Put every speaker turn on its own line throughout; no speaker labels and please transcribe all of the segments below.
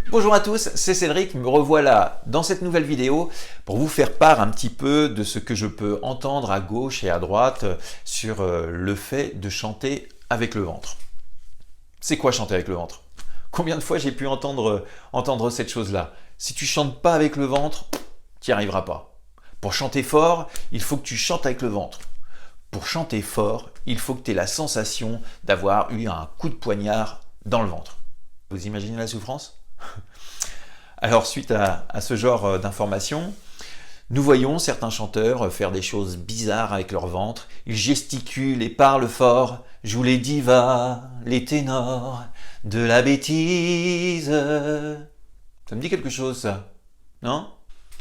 Bonjour à tous, c'est Cédric, me revoilà dans cette nouvelle vidéo pour vous faire part un petit peu de ce que je peux entendre à gauche et à droite sur le fait de chanter avec le ventre. C'est quoi chanter avec le ventre? Combien de fois j'ai pu entendre cette chose-là? Si tu chantes pas avec le ventre, tu n'y arriveras pas. Pour chanter fort, il faut que tu chantes avec le ventre. Pour chanter fort, il faut que tu aies la sensation d'avoir eu un coup de poignard dans le ventre. Vous imaginez la souffrance? Alors suite à ce genre d'informations, nous voyons certains chanteurs faire des choses bizarres avec leur ventre. Ils gesticulent et parlent fort, jouent les divas, les ténors, de la bêtise. Ça me dit quelque chose ça, non?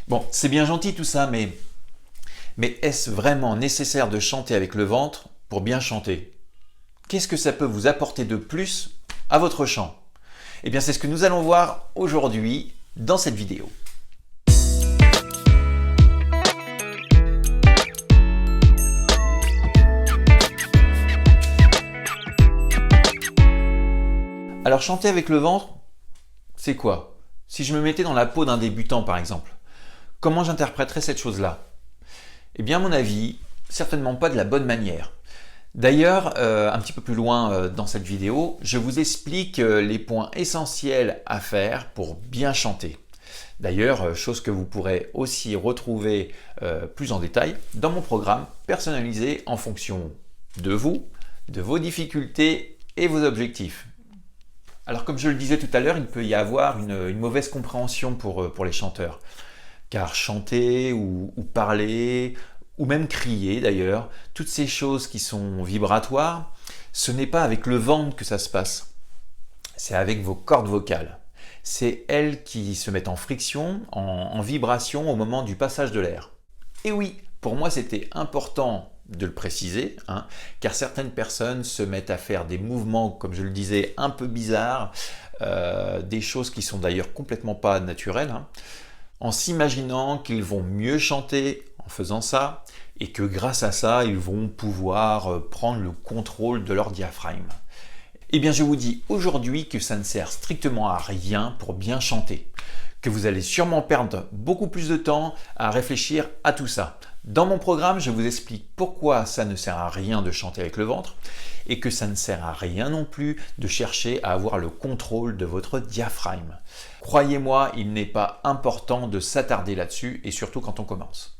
Bon, c'est bien gentil tout ça, mais est-ce vraiment nécessaire de chanter avec le ventre pour bien chanter? Qu'est-ce que ça peut vous apporter de plus à votre chant? Eh bien, c'est ce que nous allons voir aujourd'hui dans cette vidéo. Alors, chanter avec le ventre, c'est quoi? Si je me mettais dans la peau d'un débutant, par exemple, comment j'interpréterais cette chose-là? Eh bien, à mon avis, certainement pas de la bonne manière. D'ailleurs, un petit peu plus loin dans cette vidéo, je vous explique les points essentiels à faire pour bien chanter. D'ailleurs, chose que vous pourrez aussi retrouver plus en détail dans mon programme personnalisé en fonction de vous, de vos difficultés et vos objectifs. Alors comme je le disais tout à l'heure, il peut y avoir une mauvaise compréhension pour les chanteurs. Car chanter ou parler, ou même crier d'ailleurs, toutes ces choses qui sont vibratoires, ce n'est pas avec le ventre que ça se passe, c'est avec vos cordes vocales. C'est elles qui se mettent en friction, en vibration au moment du passage de l'air. Et oui, pour moi c'était important de le préciser, car certaines personnes se mettent à faire des mouvements, comme je le disais, un peu bizarres, des choses qui sont d'ailleurs complètement pas naturelles, en s'imaginant qu'ils vont mieux chanter en faisant ça, et que grâce à ça, ils vont pouvoir prendre le contrôle de leur diaphragme. Eh bien, je vous dis aujourd'hui que ça ne sert strictement à rien pour bien chanter, que vous allez sûrement perdre beaucoup plus de temps à réfléchir à tout ça. Dans mon programme, je vous explique pourquoi ça ne sert à rien de chanter avec le ventre et que ça ne sert à rien non plus de chercher à avoir le contrôle de votre diaphragme. Croyez-moi, il n'est pas important de s'attarder là-dessus et surtout quand on commence.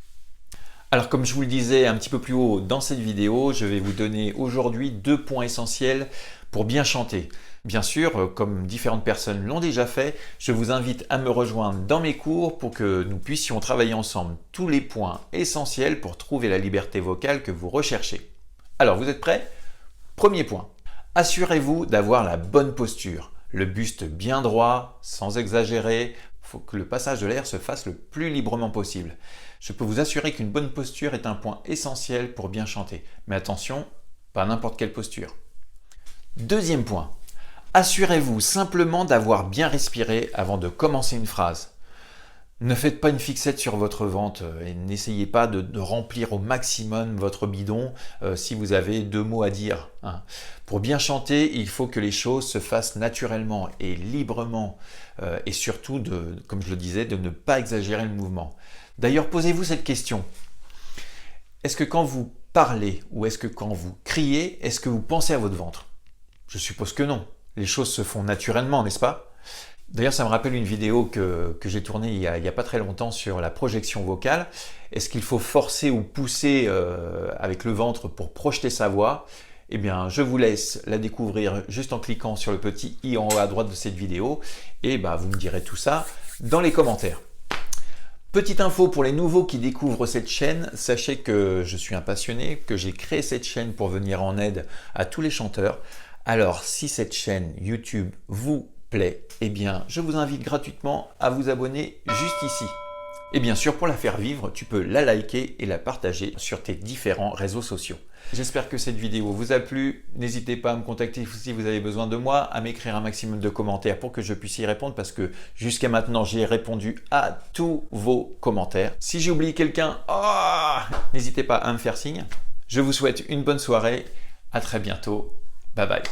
Alors comme je vous le disais un petit peu plus haut dans cette vidéo, je vais vous donner aujourd'hui 2 points essentiels pour bien chanter. Bien sûr, comme différentes personnes l'ont déjà fait, je vous invite à me rejoindre dans mes cours pour que nous puissions travailler ensemble tous les points essentiels pour trouver la liberté vocale que vous recherchez. Alors vous êtes prêts? Premier point, assurez-vous d'avoir la bonne posture, le buste bien droit, sans exagérer. Il faut que le passage de l'air se fasse le plus librement possible. Je peux vous assurer qu'une bonne posture est un point essentiel pour bien chanter. Mais attention, pas n'importe quelle posture. Deuxième point, assurez-vous simplement d'avoir bien respiré avant de commencer une phrase. Ne faites pas une fixette sur votre ventre et n'essayez pas de remplir au maximum votre bidon si vous avez 2 mots à dire. Pour bien chanter, il faut que les choses se fassent naturellement et librement et surtout, comme je le disais, de ne pas exagérer le mouvement. D'ailleurs, posez-vous cette question. Est-ce que quand vous parlez ou est-ce que quand vous criez, est-ce que vous pensez à votre ventre? Je suppose que non. Les choses se font naturellement, n'est-ce pas? D'ailleurs, ça me rappelle une vidéo que j'ai tournée il y a pas très longtemps sur la projection vocale. Est-ce qu'il faut forcer ou pousser avec le ventre pour projeter sa voix? Eh bien, je vous laisse la découvrir juste en cliquant sur le petit i en haut à droite de cette vidéo et vous me direz tout ça dans les commentaires. Petite info pour les nouveaux qui découvrent cette chaîne, sachez que je suis un passionné, que j'ai créé cette chaîne pour venir en aide à tous les chanteurs. Alors, si cette chaîne YouTube vous plaît, eh bien, je vous invite gratuitement à vous abonner juste ici. Et bien sûr, pour la faire vivre, tu peux la liker et la partager sur tes différents réseaux sociaux. J'espère que cette vidéo vous a plu. N'hésitez pas à me contacter si vous avez besoin de moi, à m'écrire un maximum de commentaires pour que je puisse y répondre parce que jusqu'à maintenant, j'ai répondu à tous vos commentaires. Si j'ai oublié quelqu'un, n'hésitez pas à me faire signe. Je vous souhaite une bonne soirée. À très bientôt. Bye bye.